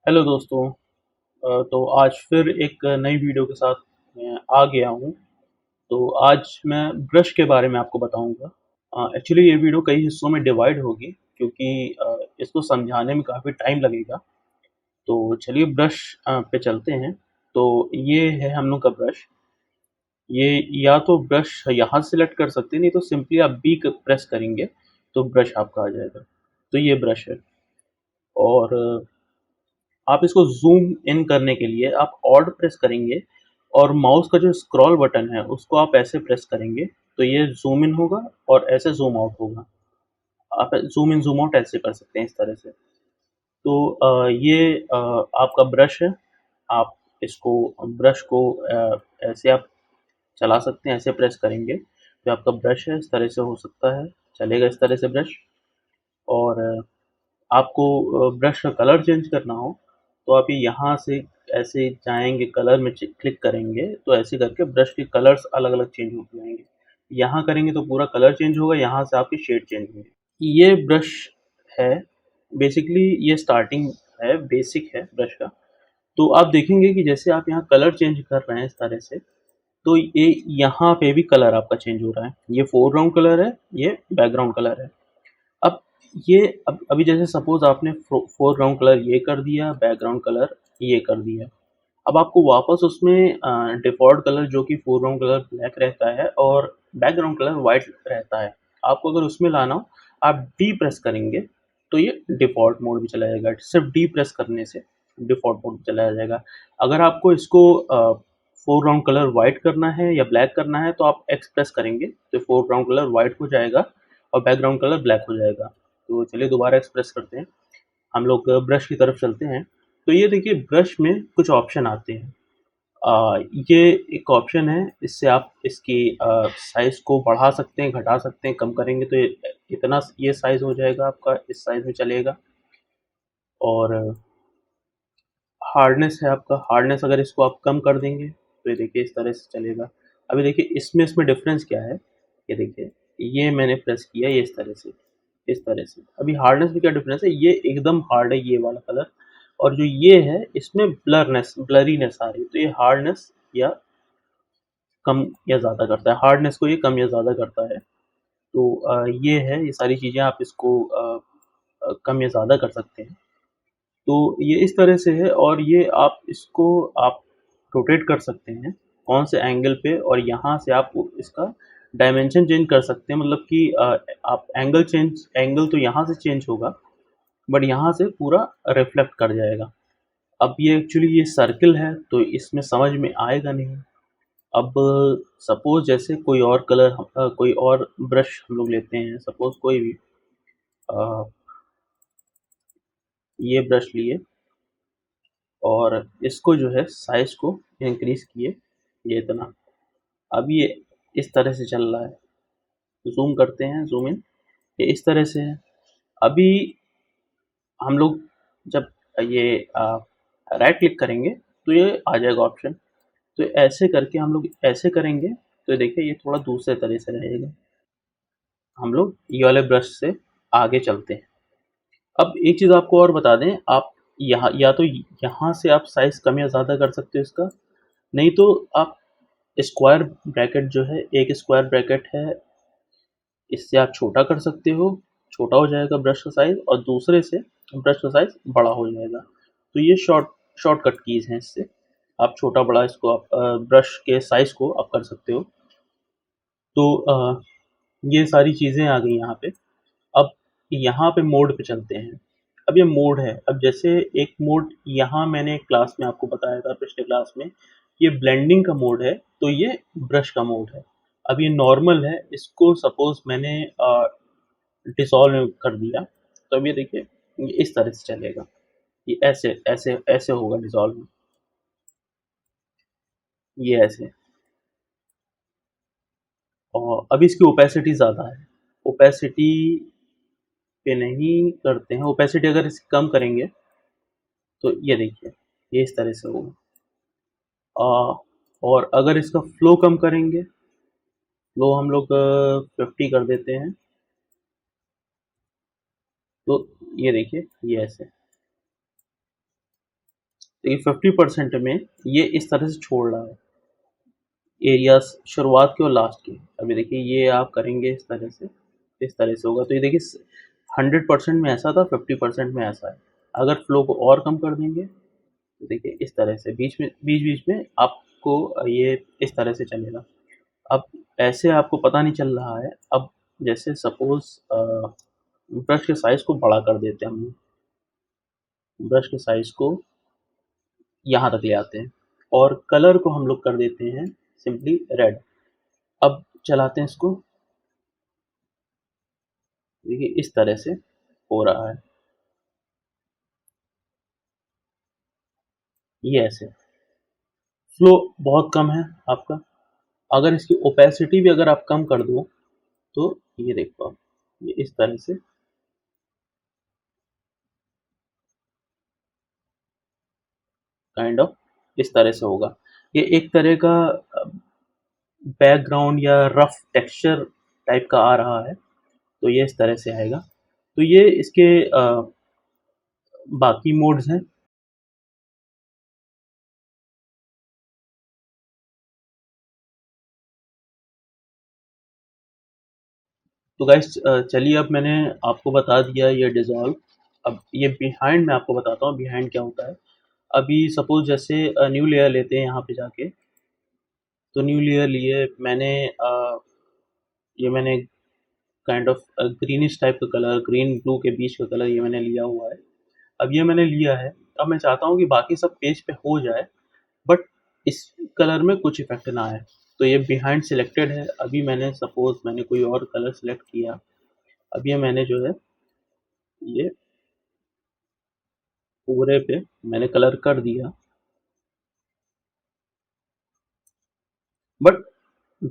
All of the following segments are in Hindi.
हेलो दोस्तों। तो आज फिर एक नई वीडियो के साथ मैं आ गया हूँ। तो आज मैं ब्रश के बारे में आपको बताऊँगा। एक्चुअली ये वीडियो कई हिस्सों में डिवाइड होगी क्योंकि इसको समझाने में काफ़ी टाइम लगेगा। तो चलिए ब्रश पे चलते हैं। तो ये है हम लोग का ब्रश। ये या तो ब्रश यहाँ सेलेक्ट कर सकते हैं, नहीं तो सिंपली आप बी क प्रेस करेंगे तो ब्रश आपका आ जाएगा। तो ये ब्रश है और आप इसको ज़ूम इन करने के लिए आप ऑल्ट प्रेस करेंगे और माउस का जो स्क्रॉल बटन है उसको आप ऐसे प्रेस करेंगे तो ये ज़ूम इन होगा और ऐसे ज़ूम आउट होगा। आप ज़ूम इन ज़ूम आउट ऐसे कर सकते हैं इस तरह से। तो ये आपका ब्रश है। आप इसको ब्रश को ऐसे आप चला सकते हैं, ऐसे प्रेस करेंगे तो आपका ब्रश है, इस तरह से हो सकता है, चलेगा इस तरह से ब्रश। और आपको ब्रश का कलर चेंज करना हो तो आप ये यहाँ से ऐसे जाएंगे, कलर में क्लिक करेंगे तो ऐसे करके ब्रश के कलर्स अलग अलग चेंज होते जाएंगे। यहाँ करेंगे तो पूरा कलर चेंज होगा, यहाँ से आपकी शेड चेंज होगी। ये ब्रश है, बेसिकली ये स्टार्टिंग है, बेसिक है ब्रश का। तो आप देखेंगे कि जैसे आप यहाँ कलर चेंज कर रहे हैं इस तरह से, तो ये यहाँ पे भी कलर आपका चेंज हो रहा है। ये फोरग्राउंड कलर है, ये बैकग्राउंड कलर है। अब ये अभी जैसे सपोज आपने फोरग्राउंड कलर ये कर दिया, बैकग्राउंड कलर ये कर दिया। अब आपको वापस उसमें डिफ़ॉल्ट कलर जो कि फोरग्राउंड कलर ब्लैक रहता है और बैकग्राउंड कलर वाइट रहता है। आपको अगर उसमें लाना हो, आप डी प्रेस करेंगे तो ये डिफ़ॉल्ट मोड में चला जाएगा। सिर्फ़ डी प्रेस करने से डिफ़ॉल्ट मोड में चला जाएगा। अगर आपको इसको फोरग्राउंड कलर वाइट करना है या ब्लैक करना है तो आप एक्स प्रेस करेंगे तो फोरग्राउंड कलर वाइट हो जाएगा और बैकग्राउंड कलर ब्लैक हो जाएगा। तो चलिए दोबारा एक्सप्रेस करते हैं। हम लोग ब्रश की तरफ चलते हैं। तो ये देखिए ब्रश में कुछ ऑप्शन आते हैं। ये एक ऑप्शन है, इससे आप इसकी साइज़ को बढ़ा सकते हैं, घटा सकते हैं, कम करेंगे तो ये इतना ये साइज़ हो जाएगा आपका, इस साइज़ में चलेगा। और हार्डनेस है आपका, हार्डनेस अगर इसको आप कम कर देंगे तो ये देखिए इस तरह से चलेगा। अभी देखिए इसमें डिफ़रेंस क्या है, ये देखिए, ये मैंने प्रेस किया ये इस तरह से, इस तरह से। अभी हार्डनेस में क्या डिफ़रेंस है, ये एकदम हार्ड है ये वाला कलर और जो ये है इसमें ब्लरीनेस आ रही है, तो ये हार्डनेस या कम या ज़्यादा करता है, हार्डनेस को ये कम या ज़्यादा करता है। तो ये है, ये सारी चीज़ें आप इसको कम या ज़्यादा कर सकते हैं। तो ये इस तरह से है और ये आप इसको आप रोटेट कर सकते हैं कौन से एंगल पे, और यहाँ से आप इसका डायमेंशन चेंज कर सकते हैं। मतलब कि आप एंगल तो यहाँ से चेंज होगा बट यहाँ से पूरा रिफ्लेक्ट कर जाएगा। अब ये एक्चुअली ये सर्किल है तो इसमें समझ में आएगा नहीं। अब सपोज जैसे कोई और कलर कोई और ब्रश हम लोग लेते हैं, सपोज कोई भी अ, ये ब्रश लिए और इसको जो है साइज़ को इंक्रीज़ किए, ये इतना। अब ये इस तरह से चल रहा है, ज़ूम करते हैं, ज़ूम इन, ये इस तरह से है। अभी हम लोग जब ये राइट क्लिक करेंगे तो ये आ जाएगा ऑप्शन। तो ऐसे करके हम लोग ऐसे करेंगे तो देखिए ये थोड़ा दूसरे तरह से रहेगा। हम लोग ये वाले ब्रश से आगे चलते हैं। अब एक चीज़ आपको और बता दें, आप यहाँ या तो यहाँ से आप साइज़ कम या ज़्यादा कर सकते हो इसका, नहीं तो आप स्क्वायर ब्रैकेट जो है, एक स्क्वायर ब्रैकेट है, इससे आप छोटा कर सकते हो, छोटा हो जाएगा ब्रश का साइज़ और दूसरे से ब्रश का साइज़ बड़ा हो जाएगा। तो ये शॉर्टकट कीज़ हैं, इससे आप छोटा बड़ा इसको आप ब्रश के साइज़ को आप कर सकते हो। तो ये सारी चीज़ें आ गई यहाँ पे। अब यहाँ पे मोड पे चलते हैं। अब ये मोड है, अब जैसे एक मोड यहाँ मैंने क्लास में आपको बताया था, पिछले क्लास में, ये ब्लेंडिंग का मोड है, तो ये ब्रश का मोड है। अब ये नॉर्मल है, इसको सपोज़ मैंने डिसॉल्व कर दिया, तो अब ये देखिए ये इस तरह से चलेगा। ये ऐसे ऐसे ऐसे होगा डिसॉल्व में, ये ऐसे। और अब इसकी ओपेसिटी ज़्यादा है, ओपेसिटी पे नहीं करते हैं। ओपेसिटी अगर इसकी कम करेंगे तो ये देखिए ये इस तरह से होगा। और अगर इसका फ्लो कम करेंगे, फ्लो हम लोग 50 कर देते हैं, तो ये देखिए ये ऐसे। देखिए 50% में ये इस तरह से छोड़ रहा है एरियाज, शुरुआत के और लास्ट के। अभी देखिए ये आप करेंगे इस तरह से होगा। तो ये देखिए 100% में ऐसा था, 50% में ऐसा है। अगर फ्लो को और कम कर देंगे तो देखिए इस तरह से बीच बीच में आपको ये इस तरह से चलेगा। अब ऐसे आपको पता नहीं चल रहा है। अब जैसे सपोज ब्रश के साइज को बड़ा कर देते हैं हम, ब्रश के साइज को यहाँ तक ले आते हैं और कलर को हम लोग कर देते हैं सिंपली रेड। अब चलाते हैं इसको, देखिए इस तरह से हो रहा है ये ऐसे। फ्लो बहुत कम है आपका। अगर इसकी ओपेसिटी भी अगर आप कम कर दो तो ये देखो आप, ये इस तरह से काइंड ऑफ इस तरह से होगा। ये एक तरह का बैकग्राउंड या रफ टेक्सचर टाइप का आ रहा है, तो ये इस तरह से आएगा। तो ये इसके बाकी मोड्स हैं। तो गाइस चलिए अब मैंने आपको बता दिया ये डिज़ोल्व। अब ये बिहाइंड मैं आपको बताता हूँ बिहाइंड क्या होता है। अभी सपोज जैसे न्यू लेयर लेते हैं यहाँ पे जाके, तो न्यू लेयर लिए मैंने ये मैंने काइंड ऑफ ग्रीनिश टाइप का कलर, ग्रीन ब्लू के बीच का कलर ये मैंने लिया हुआ है। अब ये मैंने लिया है, अब मैं चाहता हूँ कि बाकी सब पेज पे हो जाए बट इस कलर में कुछ इफेक्ट ना आए। तो ये बिहाइंड सिलेक्टेड है। अभी मैंने सपोज मैंने कोई और कलर सेलेक्ट किया, अब ये मैंने जो है ये पूरे पे मैंने कलर कर दिया बट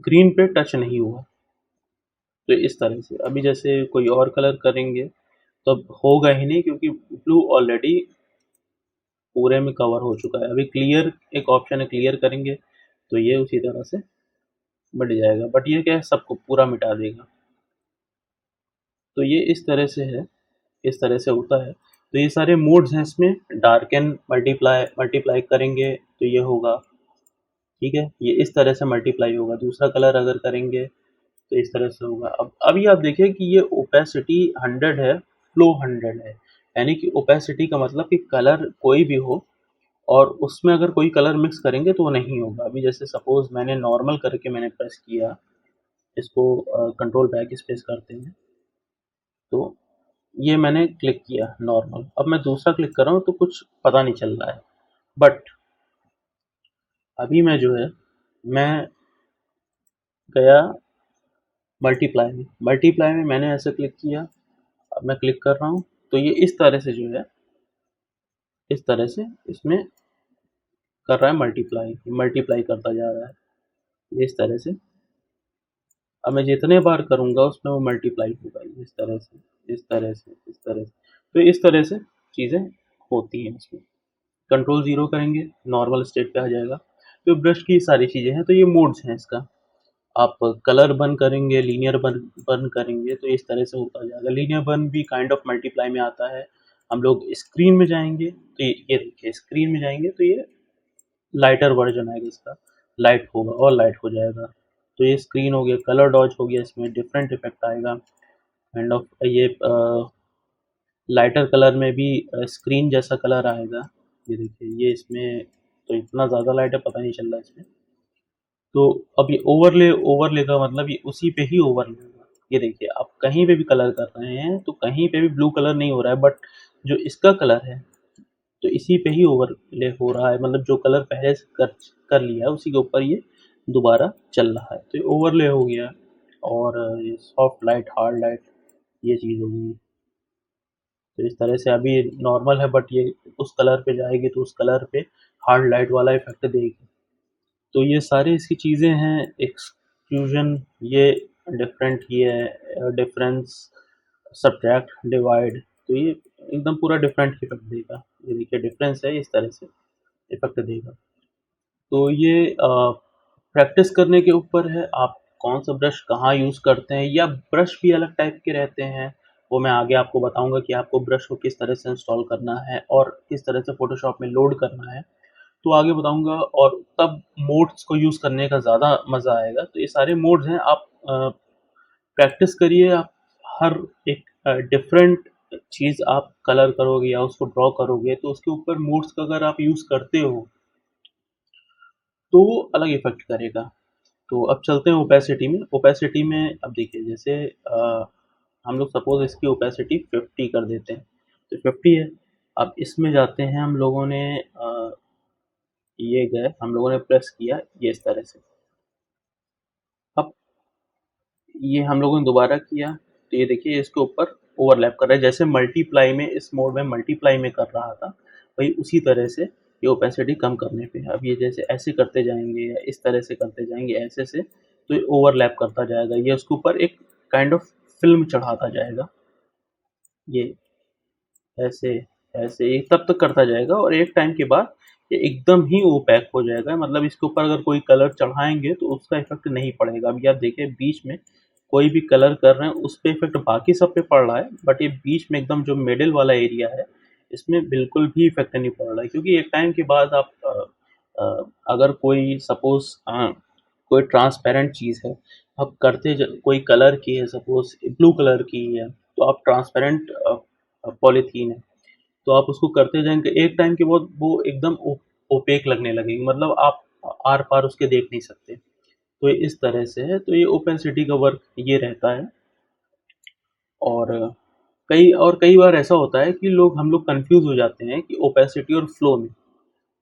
ग्रीन पे टच नहीं हुआ। तो इस तरह से अभी जैसे कोई और कलर करेंगे तो अब होगा ही नहीं, क्योंकि ब्लू ऑलरेडी पूरे में कवर हो चुका है। अभी क्लियर एक ऑप्शन है, क्लियर करेंगे तो ये उसी तरह से मिट जाएगा, बट ये क्या है सबको पूरा मिटा देगा। तो ये इस तरह से है, इस तरह से होता है। तो ये सारे मोड्स हैं इसमें। डार्कन मल्टीप्लाई मल्टीप्लाई करेंगे तो ये होगा, ठीक है, ये इस तरह से मल्टीप्लाई होगा। दूसरा कलर अगर करेंगे तो इस तरह से होगा। अब अभी आप देखिए कि ये ओपेसिटी 100 है, फ्लो 100 है। यानी कि ओपेसिटी का मतलब कि कलर कोई भी हो और उसमें अगर कोई कलर मिक्स करेंगे तो वो नहीं होगा। अभी जैसे सपोज मैंने नॉर्मल करके मैंने प्रेस किया, इसको कंट्रोल बैक स्पेस करते हैं, तो ये मैंने क्लिक किया नॉर्मल। अब मैं दूसरा क्लिक कर रहा हूँ तो कुछ पता नहीं चल रहा है। बट अभी मैं जो है मैं गया मल्टीप्लाई में मैंने ऐसे क्लिक किया। अब मैं क्लिक कर रहा हूँ तो ये इस तरह से जो है इस तरह से इसमें कर रहा है मल्टीप्लाई, मल्टीप्लाई करता जा रहा है ये इस तरह से। अब मैं जितने बार करूँगा उसमें वो मल्टीप्लाई होगा इस तरह से, इस तरह से, इस तरह से। तो इस तरह से चीज़ें होती हैं इसमें। कंट्रोल ज़ीरो करेंगे नॉर्मल स्टेट पे आ जाएगा। तो ब्रश की सारी चीज़ें हैं। तो ये मोड्स हैं इसका। आप कलर बर्न करेंगे, लीनियर बर्न बर्न करेंगे तो इस तरह से होता जाएगा। लीनियर बर्न भी काइंड ऑफ मल्टीप्लाई में आता है। हम लोग स्क्रीन में जाएंगे तो ये देखिए स्क्रीन में जाएंगे तो ये लाइटर वर्जन आएगा इसका, लाइट होगा और लाइट हो जाएगा। तो ये स्क्रीन हो गया, कलर डॉज हो गया, इसमें डिफरेंट इफेक्ट आएगा काइंड ऑफ। ये लाइटर कलर में भी स्क्रीन जैसा कलर आएगा। ये देखिए ये इसमें तो इतना ज़्यादा लाइट है पता नहीं चल रहा है इसमें। तो अब ये ओवरले का मतलब ये उसी पे ही ओवरले होगा। ये देखिए आप कहीं पे भी कलर कर रहे हैं तो कहीं पे भी ब्लू कलर नहीं हो रहा है, बट जो इसका कलर है तो इसी पे ही ओवरले हो रहा है। मतलब जो कलर पहले से कर लिया है उसी के ऊपर ये दोबारा चल रहा है। तो ये ओवरले हो गया। और ये सॉफ्ट लाइट, हार्ड लाइट, ये चीज़ हो गई। तो इस तरह से अभी नॉर्मल है बट ये उस कलर पे जाएगी तो उस कलर पे हार्ड लाइट वाला इफेक्ट देगी। तो ये सारी इसकी चीज़ें हैं। एक्सक्लूजन, ये डिफरेंट, ये है डिफरेंस, सब्ट्रैक्ट, डिवाइड। तो ये एकदम पूरा डिफरेंट इफेक्ट देगा। ये देखिए डिफरेंस है, इस तरह से इफेक्ट देगा। तो ये प्रैक्टिस करने के ऊपर है आप कौन सा ब्रश कहाँ यूज़ करते हैं, या ब्रश भी अलग टाइप के रहते हैं वो मैं आगे आपको बताऊँगा कि आपको ब्रश को किस तरह से इंस्टॉल करना है और किस तरह से फ़ोटोशॉप में लोड करना है, तो आगे बताऊँगा और तब मोड्स को यूज़ करने का ज़्यादा मज़ा आएगा। तो ये सारे मोड्स हैं, आप प्रैक्टिस करिए, आप हर एक डिफ़रेंट चीज़ आप कलर करोगे या उसको ड्रॉ करोगे, तो उसके ऊपर मोड्स का अगर आप यूज़ करते हो, तो वो अलग इफ़ेक्ट करेगा। तो अब चलते हैं ओपेसिटी में। ओपेसिटी में अब देखिए जैसे हम लोग सपोज़ इसकी ओपेसिटी 50 कर देते हैं, तो 50 है। अब इसमें जाते हैं हम लोगों ने ये गए, हम लोगों ने प्रेस किया ये इस तरह से। अब ये हम लोगों ने दोबारा किया, तो ये देखिए इसके ऊपर ओवरलैप कर रहा है। जैसे मल्टीप्लाई में इस मोड में मल्टीप्लाई में कर रहा था, वही उसी तरह से ये ओपेसिटी कम करने पे है। अब ये जैसे ऐसे करते जाएँगे या इस तरह से करते जाएँगे ऐसे से, तो ये ओवरलैप करता जाएगा। ये उसके ऊपर एक काइंड ऑफ फ़िल्म चढ़ाता जाएगा। ये ऐसे, ऐसे ये तब तक करता जाएगा और एक टाइम के बाद ये एकदम ही ओपैक हो जाएगा। मतलब इसके ऊपर अगर कोई कलर चढ़ाएँगे तो उसका इफ़ेक्ट नहीं पड़ेगा। अभी आप देखिए बीच में कोई भी कलर कर रहे हैं उस पे इफ़ेक्ट बाकी सब पे पड़ रहा है, बट ये बीच में एकदम जो मिडल वाला एरिया है, इसमें बिल्कुल भी इफ़ेक्ट नहीं पड़ रहा है। क्योंकि एक टाइम के बाद आप अगर कोई सपोज़ कोई ट्रांसपेरेंट चीज़ है, आप करते ज कोई कलर की है सपोज़ ब्लू कलर की है, तो आप ट्रांसपेरेंट पॉलीथीन है, तो आप उसको करते जाएँगे, एक टाइम के बाद वो एकदम ओपेक लगने लगेगी, मतलब आप आर-पार उसके देख नहीं सकते। तो ये इस तरह से है, तो ये ओपेसिटी का वर्क ये रहता है। और कई बार ऐसा होता है कि हम लोग कन्फ्यूज़ हो जाते हैं कि ओपेसिटी और फ्लो में।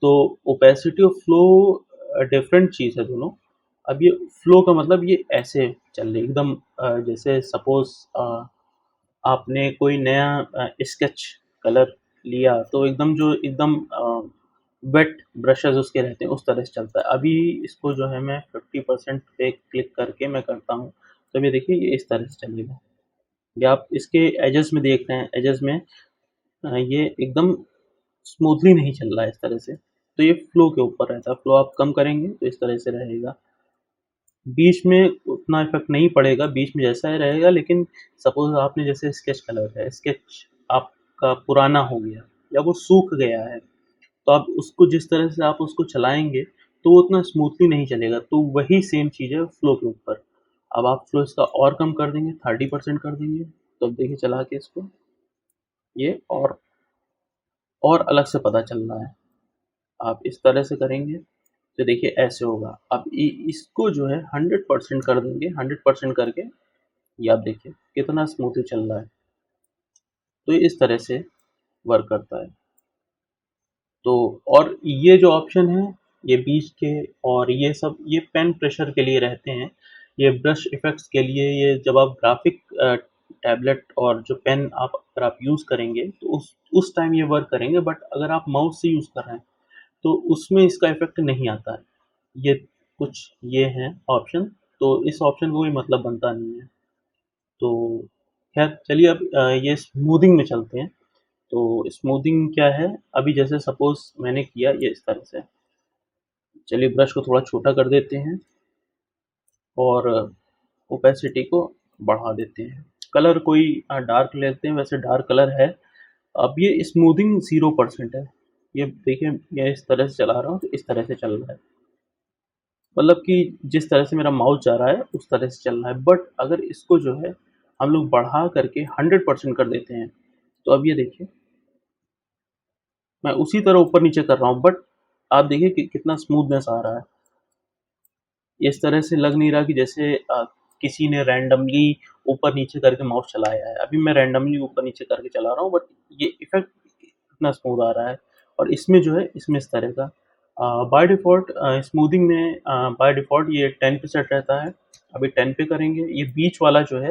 तो ओपेसिटी और फ्लो डिफरेंट चीज़ है दोनों। अब ये फ्लो का मतलब ये ऐसे चल रही है एकदम, जैसे सपोज़ आपने कोई नया स्केच कलर लिया तो एकदम जो एकदम वेट ब्रशेज़ उसके रहते हैं, उस तरह से चलता है। अभी इसको जो है मैं 50% पे क्लिक करके मैं करता हूँ, तो ये देखिए ये इस तरह से चलेगा। या आप इसके एजेस में देख रहे हैं, एजेस में ये एकदम स्मूथली नहीं चल रहा है इस तरह से, तो ये फ्लो के ऊपर रहता है। फ्लो आप कम करेंगे तो इस तरह से रहेगा। बीच में उतना इफ़ेक्ट नहीं पड़ेगा, बीच में जैसा ही रहेगा, लेकिन सपोज़ आपने जैसे स्केच कलर है, स्केच आपका पुराना हो गया या वो सूख गया है, तो आप उसको जिस तरह से आप उसको चलाएँगे, तो वो उतना स्मूथली नहीं चलेगा। तो वही सेम चीज़ है फ्लो के ऊपर। अब आप फ्लो इसका और कम कर देंगे, 30% कर देंगे, तो अब देखिए चला के इसको, ये और अलग से पता चल रहा है। आप इस तरह से करेंगे, तो देखिए ऐसे होगा। अब इसको जो है 100% कर देंगे, 100% करके ये आप देखिए कितना स्मूथली चल रहा है। तो ये इस तरह से वर्क करता है। तो और ये जो ऑप्शन है, ये बीच के और ये सब ये पेन प्रेशर के लिए रहते हैं। ये ब्रश इफ़ेक्ट्स के लिए, ये जब आप ग्राफ़िक टैबलेट और जो पेन अगर आप यूज़ करेंगे, तो उस टाइम ये वर्क करेंगे, बट अगर आप माउस से यूज़ कर रहे हैं, तो उसमें इसका इफ़ेक्ट नहीं आता है। ये कुछ ये हैं ऑप्शन, तो इस ऑप्शन का कोई मतलब बनता नहीं है। तो ख़ैर चलिए अब ये स्मूथिंग में चलते हैं। तो स्मूथिंग क्या है? अभी जैसे सपोज़ मैंने किया ये इस तरह से। चलिए ब्रश को थोड़ा छोटा कर देते हैं और ओपेसिटी को बढ़ा देते हैं। कलर कोई डार्क लेते हैं, वैसे डार्क कलर है। अब ये स्मूथिंग 0% है। ये देखिए मैं इस तरह से चला रहा हूँ, तो इस तरह से चल रहा है। मतलब कि जिस तरह से मेरा माउस जा रहा है, उस तरह से चल रहा है। बट अगर इसको जो है हम लोग बढ़ा करके 100% कर देते हैं, तो अब ये देखिए, मैं उसी तरह ऊपर-नीचे कर रहा हूँ, बट आप देखिए कि कितना स्मूथनेस आ रहा है। इस तरह से लग नहीं रहा कि जैसे किसी ने रैंडमली ऊपर-नीचे करके माउस चलाया है। अभी मैं रैंडमली ऊपर-नीचे करके चला रहा हूँ, बट ये इफ़ेक्ट इतना स्मूथ आ रहा है। और इसमें जो है, इसमें इस तरह का बाय डिफ़ॉल्ट स्मूथिंग में बाय डिफ़ॉल्ट ये 10% रहता है। अभी 10 पे करेंगे, ये बीच वाला जो है,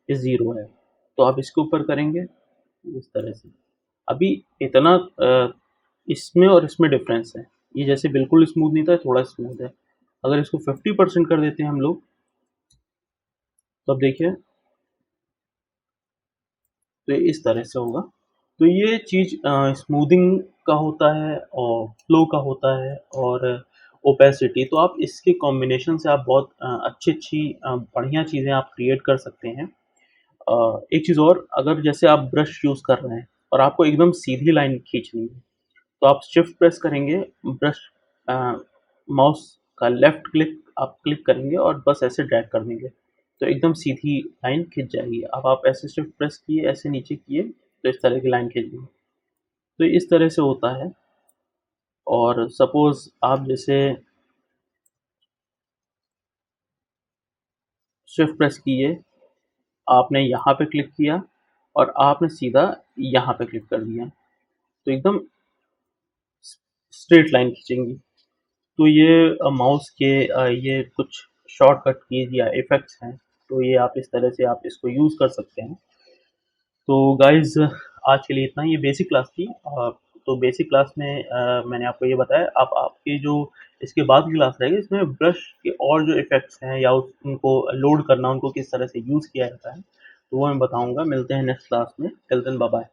ये 0 है। तो आप इसके ऊपर करेंगे इस तरह से। अभी इतना इसमें और इसमें डिफ़रेंस है। ये जैसे बिल्कुल स्मूथ नहीं था, थोड़ा स्मूथ है। अगर इसको 50% कर देते हैं हम लोग, तो अब देखिए, तो ये इस तरह से होगा। तो ये चीज़ स्मूथिंग का होता है और फ्लो का होता है और ओपेसिटी। तो आप इसके कॉम्बिनेशन से आप बहुत अच्छी-अच्छी बढ़िया चीज़ें आप क्रिएट कर सकते हैं। एक चीज़ और, अगर जैसे आप ब्रश यूज़ कर रहे हैं और आपको एकदम सीधी लाइन खींचनी है, तो आप शिफ्ट प्रेस करेंगे, ब्रश अ, माउस का लेफ्ट क्लिक आप क्लिक करेंगे और बस ऐसे ड्रैग कर देंगे, तो एकदम सीधी लाइन खिंच जाएगी। अब आप ऐसे शिफ्ट प्रेस किए, ऐसे नीचे किए, तो इस तरह की लाइन खिंच गई। तो इस तरह से होता है। और सपोज़ आप जैसे शिफ्ट प्रेस किए, आपने यहाँ पे क्लिक किया और आपने सीधा यहाँ पे क्लिक कर दिया, तो एकदम स्ट्रेट लाइन खींचेंगी। तो ये माउस के ये कुछ शॉर्टकट कीज़ या इफ़ेक्ट्स हैं, तो ये आप इस तरह से आप इसको यूज़ कर सकते हैं। तो गाइज़, आज के लिए इतना ही। ये बेसिक क्लास थी। तो बेसिक क्लास में मैंने आपको ये बताया। अब आपकी जो इसके बाद की क्लास रहेगी, इसमें ब्रश के और जो इफ़ेक्ट्स हैं या उनको लोड करना, उनको किस तरह से यूज़ किया जाता है, तो वो मैं बताऊँगा। मिलते हैं नेक्स्ट क्लास में। Till then bye bye.